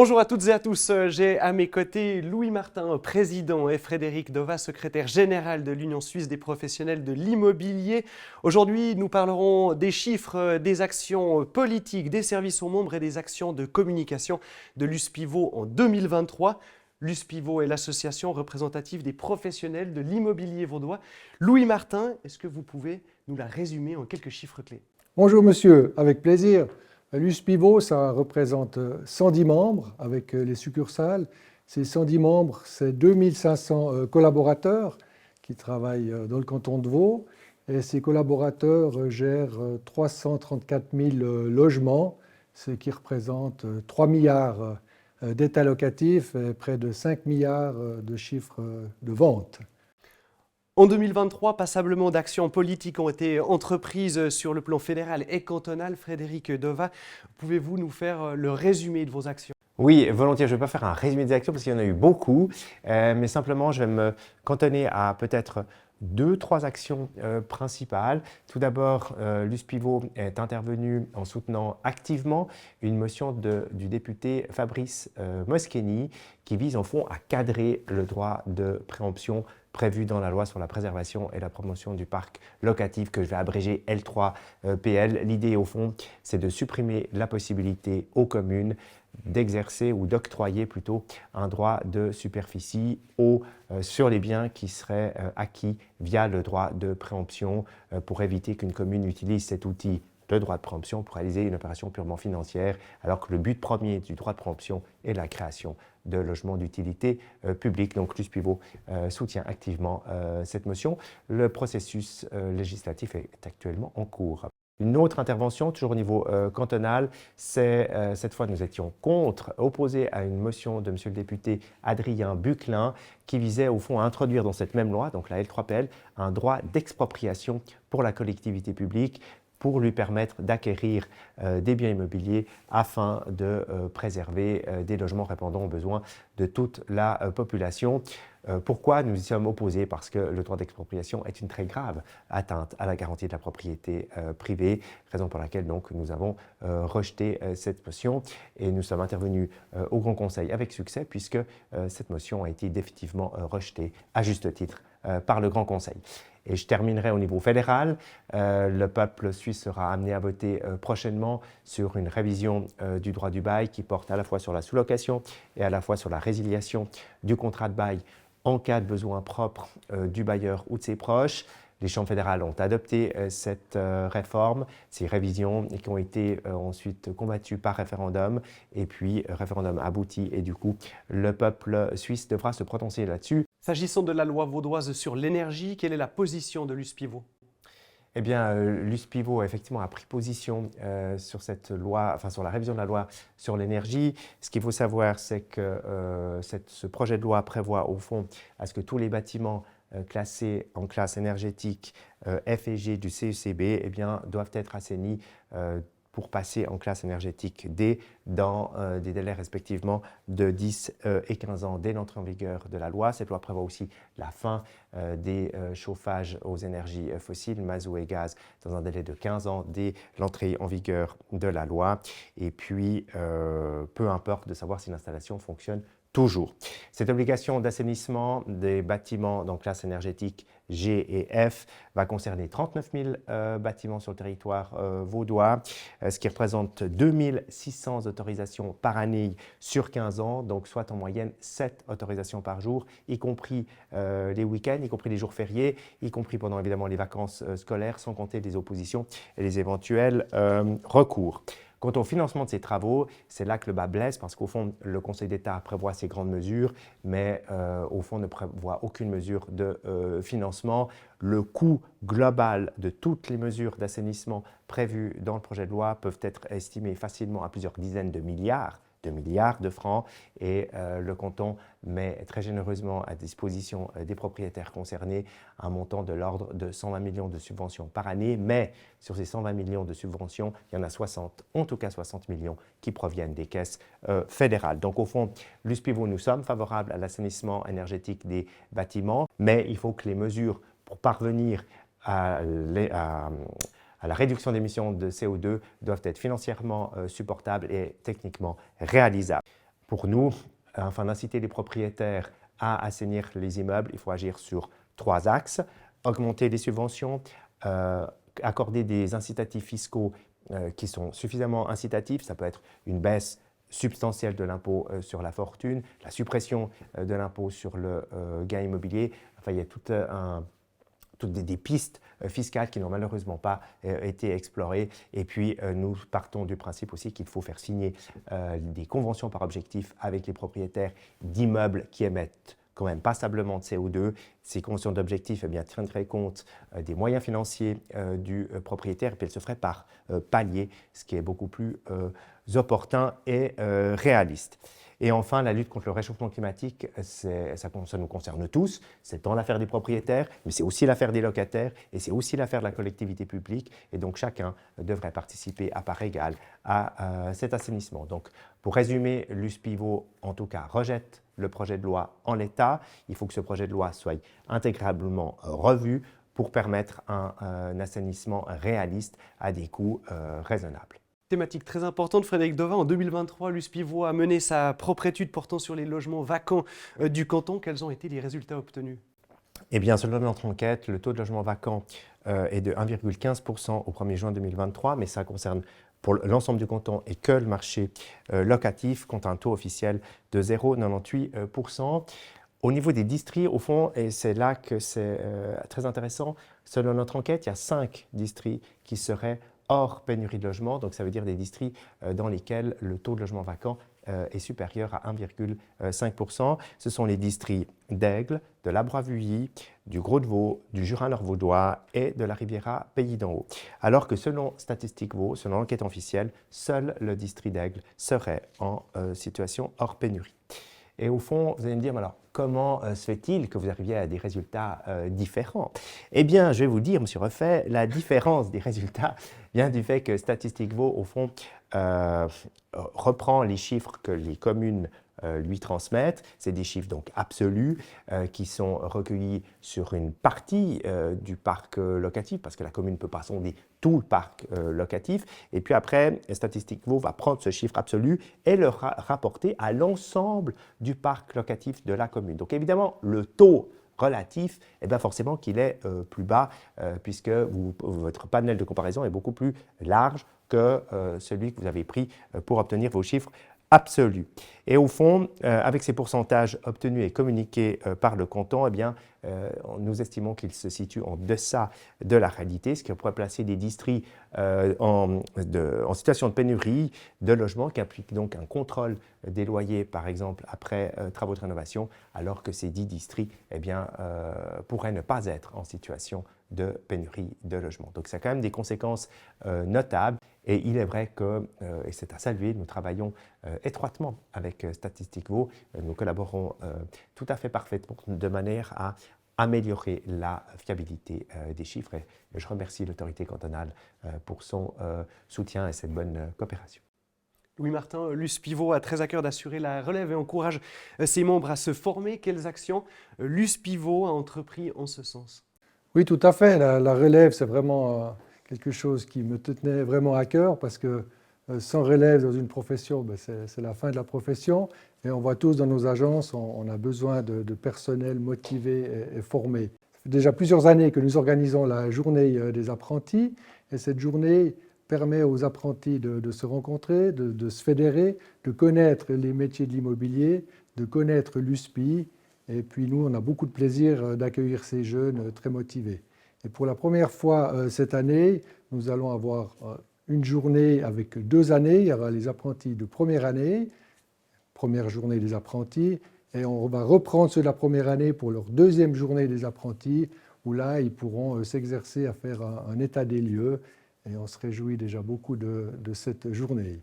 Bonjour à toutes et à tous, j'ai à mes côtés Louis Martin, président, et Frédéric Dova, secrétaire général de l'Union suisse des professionnels de l'immobilier. Aujourd'hui, nous parlerons des chiffres, des actions politiques, des services aux membres et des actions de communication de l'USPIVO en 2023. L'USPIVO est l'association représentative des professionnels de l'immobilier vaudois. Louis Martin, est-ce que vous pouvez nous la résumer en quelques chiffres clés? Bonjour monsieur, avec plaisir. L'USPIVO, ça représente 110 membres avec les succursales. Ces 110 membres, c'est 2500 collaborateurs qui travaillent dans le canton de Vaud. Et ces collaborateurs gèrent 334 000 logements, ce qui représente 3 milliards d'états locatifs et près de 5 milliards de chiffres de vente. En 2023, passablement d'actions politiques ont été entreprises sur le plan fédéral et cantonal. Frédéric Dova, pouvez-vous nous faire le résumé de vos actions? Oui, volontiers. Je ne vais pas faire un résumé des actions parce qu'il y en a eu beaucoup, mais simplement je vais me cantonner à peut-être 2-3 actions principales. Tout d'abord, l'USPIVO est intervenu en soutenant activement une motion du député Fabrice Moscheni qui vise en fond à cadrer le droit de préemption prévu dans la loi sur la préservation et la promotion du parc locatif que je vais abréger L3PL. L'idée au fond, c'est de supprimer la possibilité aux communes d'exercer ou d'octroyer plutôt un droit de superficie sur les biens qui seraient acquis via le droit de préemption pour éviter qu'une commune utilise cet outil, le droit de préemption, pour réaliser une opération purement financière, alors que le but premier du droit de préemption est la création de logements d'utilité publique. Donc l'USPIVO soutient activement cette motion. Le processus législatif est actuellement en cours. Une autre intervention, toujours au niveau cantonal, c'est cette fois nous étions opposés à une motion de M. le député Adrien Buclin qui visait au fond à introduire dans cette même loi, donc la L3PL, un droit d'expropriation pour la collectivité publique pour lui permettre d'acquérir des biens immobiliers afin de préserver des logements répondant aux besoins de toute la population. Pourquoi nous y sommes opposés? Parce que le droit d'expropriation est une très grave atteinte à la garantie de la propriété privée, raison pour laquelle donc nous avons rejeté cette motion et nous sommes intervenus au Grand Conseil avec succès puisque cette motion a été définitivement rejetée à juste titre par le Grand Conseil. Et je terminerai au niveau fédéral. Le peuple suisse sera amené à voter prochainement sur une révision du droit du bail qui porte à la fois sur la sous-location et à la fois sur la résiliation du contrat de bail en cas de besoin propre du bailleur ou de ses proches. Les chambres fédérales ont adopté cette réforme, ces révisions qui ont été ensuite combattues par référendum et puis référendum abouti et du coup le peuple suisse devra se prononcer là-dessus. S'agissant de la loi vaudoise sur l'énergie, quelle est la position de l'USPIVO? Eh bien, l'USPIVO effectivement a pris position sur cette loi, enfin sur la révision de la loi sur l'énergie. Ce qu'il faut savoir, c'est que ce projet de loi prévoit au fond à ce que tous les bâtiments classés en classe énergétique F et G du CECB eh bien, doivent être assainis pour passer en classe énergétique D dans des délais respectivement de 10 et 15 ans dès l'entrée en vigueur de la loi. Cette loi prévoit aussi la fin des chauffages aux énergies fossiles, mazout et gaz, dans un délai de 15 ans dès l'entrée en vigueur de la loi. Et puis, peu importe de savoir si l'installation fonctionne toujours. Cette obligation d'assainissement des bâtiments dans classe énergétique G et F va concerner 39 000 bâtiments sur le territoire vaudois, ce qui représente 2600 autorisations par année sur 15 ans, donc soit en moyenne 7 autorisations par jour, y compris les week-ends, y compris les jours fériés, y compris pendant évidemment les vacances scolaires, sans compter les oppositions et les éventuels recours. Quant au financement de ces travaux, c'est là que le bas blesse parce qu'au fond, le Conseil d'État prévoit ces grandes mesures, mais au fond ne prévoit aucune mesure de financement. Le coût global de toutes les mesures d'assainissement prévues dans le projet de loi peuvent être estimés facilement à plusieurs dizaines de milliards de francs et le canton met très généreusement à disposition des propriétaires concernés un montant de l'ordre de 120 millions de subventions par année, mais sur ces 120 millions de subventions, il y en a 60, en tout cas 60 millions qui proviennent des caisses fédérales. Donc au fond, l'USPIVO, nous sommes favorables à l'assainissement énergétique des bâtiments, mais il faut que les mesures pour parvenir à la réduction d'émissions de CO2 doivent être financièrement supportables et techniquement réalisables. pour nous, afin d'inciter les propriétaires à assainir les immeubles, il faut agir sur 3 axes. Augmenter les subventions, accorder des incitatifs fiscaux qui sont suffisamment incitatifs. Ça peut être une baisse substantielle de l'impôt sur la fortune, la suppression de l'impôt sur le gain immobilier. Enfin, il y a toutes des pistes fiscales qui n'ont malheureusement pas été explorées. Et puis, nous partons du principe aussi qu'il faut faire signer des conventions par objectif avec les propriétaires d'immeubles qui émettent quand même passablement de CO2. Ces conventions d'objectifs tiendraient compte des moyens financiers du propriétaire, et puis elles se feraient par palier, ce qui est beaucoup plus opportun et réaliste. Et enfin, la lutte contre le réchauffement climatique, ça nous concerne tous. C'est tant l'affaire des propriétaires, mais c'est aussi l'affaire des locataires et c'est aussi l'affaire de la collectivité publique. Et donc, chacun devrait participer à part égale à cet assainissement. Donc, pour résumer, l'USPIVO, en tout cas, rejette le projet de loi en l'état. Il faut que ce projet de loi soit intégralement revu pour permettre un assainissement réaliste à des coûts raisonnables. Thématique très importante, Frédéric Dovin. En 2023, l'USPIVO a mené sa propre étude portant sur les logements vacants du canton. Quels ont été les résultats obtenus? Eh bien, selon notre enquête, le taux de logements vacants est de 1,15% au 1er juin 2023, mais ça concerne pour l'ensemble du canton et que le marché locatif, compte un taux officiel de 0,98%. Au niveau des districts, au fond, et c'est là que c'est très intéressant, selon notre enquête, il y a 5 districts qui seraient hors pénurie de logement, donc ça veut dire des districts dans lesquels le taux de logement vacant est supérieur à 1,5%. Ce sont les districts d'Aigle, de l'Abrois-Vuilly, du Gros-de-Vaud, du Jura-Nord-Vaudois et de la Riviera Pays d'en Haut. Alors que selon Statistique Vaud, selon l'enquête officielle, seul le district d'Aigle serait en situation hors pénurie. Et au fond, vous allez me dire, alors, comment se fait-il que vous arriviez à des résultats différents? Eh bien, je vais vous dire, M. Refait, la différence des résultats vient du fait que Statistique Vaud, au fond, reprend les chiffres que les communes lui transmettent. C'est des chiffres donc absolus qui sont recueillis sur une partie du parc locatif, parce que la commune ne peut pas sonder tout le parc locatif. Et puis après, Statistique Vaud va prendre ce chiffre absolu et le rapporter à l'ensemble du parc locatif de la commune. Donc évidemment, le taux relatif, eh bien forcément qu'il est plus bas, puisque votre panel de comparaison est beaucoup plus large que celui que vous avez pris pour obtenir vos chiffres absolus. Et au fond, avec ces pourcentages obtenus et communiqués par le canton, eh bien, nous estimons qu'ils se situent en deçà de la réalité, ce qui pourrait placer des districts en situation de pénurie de logement, qui implique donc un contrôle des loyers, par exemple, après travaux de rénovation, alors que ces 10 districts eh bien, pourraient ne pas être en situation de pénurie de logement. Donc, ça a quand même des conséquences notables. Et il est vrai que, et c'est à saluer, nous travaillons étroitement avec Statistique Vaud. Nous collaborons tout à fait parfaitement de manière à améliorer la fiabilité des chiffres. Et je remercie l'autorité cantonale pour son soutien et cette bonne coopération. Louis Martin, l'USPIVO a très à cœur d'assurer la relève et encourage ses membres à se former. Quelles actions l'USPIVO a entrepris en ce sens? Oui, tout à fait. La relève, c'est vraiment quelque chose qui me tenait vraiment à cœur parce que sans relève dans une profession, c'est la fin de la profession. Et on voit tous dans nos agences, on a besoin de personnel motivé et formé. Ça fait déjà plusieurs années que nous organisons la journée des apprentis. Et cette journée permet aux apprentis de se rencontrer, de se fédérer, de connaître les métiers de l'immobilier, de connaître l'USPI. Et puis nous, on a beaucoup de plaisir d'accueillir ces jeunes très motivés. Et pour la première fois cette année, nous allons avoir une journée avec 2 années. Il y aura les apprentis de première année, première journée des apprentis, et on va reprendre ceux de la première année pour leur 2e journée des apprentis, où là, ils pourront s'exercer à faire un état des lieux, et on se réjouit déjà beaucoup de cette journée.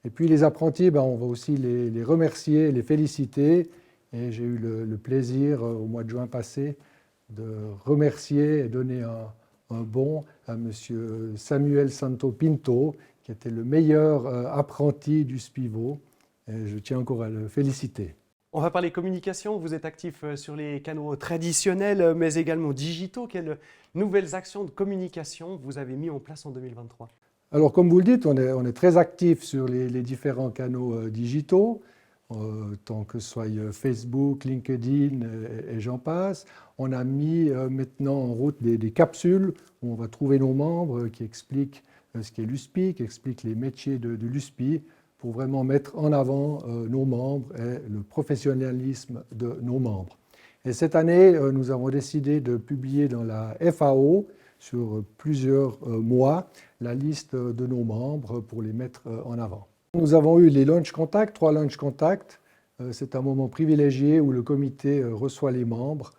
Et puis les apprentis, on va aussi les remercier, les féliciter, et j'ai eu le plaisir au mois de juin passé de remercier et donner un bon à M. Samuel Santo Pinto, qui était le meilleur apprenti du SPIVO. Et je tiens encore à le féliciter. On va parler communication. Vous êtes actif sur les canaux traditionnels, mais également digitaux. Quelles nouvelles actions de communication vous avez mis en place en 2023? Alors, comme vous le dites, on est très actif sur les différents canaux digitaux. tant que ce soit Facebook, LinkedIn et j'en passe. On a mis maintenant en route des capsules où on va trouver nos membres qui expliquent ce qu'est l'USPI, qui expliquent les métiers de l'USPI, pour vraiment mettre en avant nos membres et le professionnalisme de nos membres. Et cette année, nous avons décidé de publier dans la FAO, sur plusieurs mois, la liste de nos membres pour les mettre en avant. Nous avons eu les Lunch Contacts, 3 Lunch Contacts. C'est un moment privilégié où le comité reçoit les membres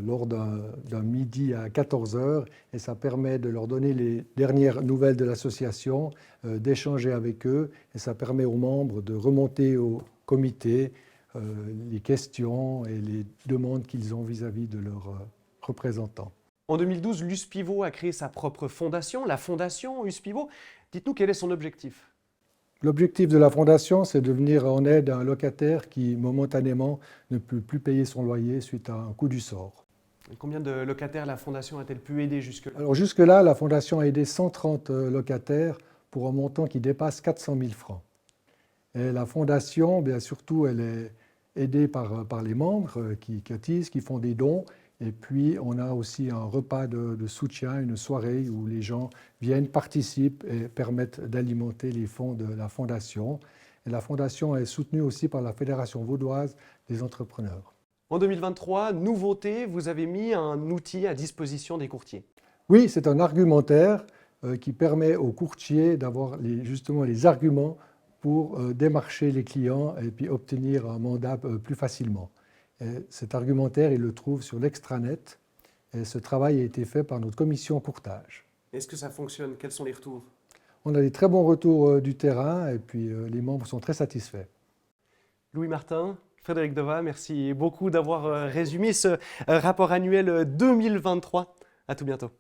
lors d'un midi à 14 h et ça permet de leur donner les dernières nouvelles de l'association, d'échanger avec eux et ça permet aux membres de remonter au comité les questions et les demandes qu'ils ont vis-à-vis de leurs représentants. En 2012, l'USPIVO a créé sa propre fondation, la fondation USPIVO. Dites-nous quel est son objectif? L'objectif de la fondation, c'est de venir en aide à un locataire qui, momentanément, ne peut plus payer son loyer suite à un coup du sort. Combien de locataires la fondation a-t-elle pu aider jusque-là? Alors jusque-là, la fondation a aidé 130 locataires pour un montant qui dépasse 400 000 francs. Et la fondation, bien surtout, elle est aidée par les membres qui cotisent, qui font des dons. Et puis, on a aussi un repas de soutien, une soirée où les gens viennent, participent et permettent d'alimenter les fonds de la fondation. Et la fondation est soutenue aussi par la Fédération vaudoise des entrepreneurs. En 2023, nouveauté, vous avez mis un outil à disposition des courtiers. Oui, c'est un argumentaire qui permet aux courtiers d'avoir justement les arguments pour démarcher les clients et puis obtenir un mandat plus facilement. Et cet argumentaire, il le trouve sur l'extranet et ce travail a été fait par notre commission courtage. Est-ce que ça fonctionne? Quels sont les retours? On a des très bons retours du terrain et puis les membres sont très satisfaits. Louis Martin, Frédéric Dova, merci beaucoup d'avoir résumé ce rapport annuel 2023. À tout bientôt.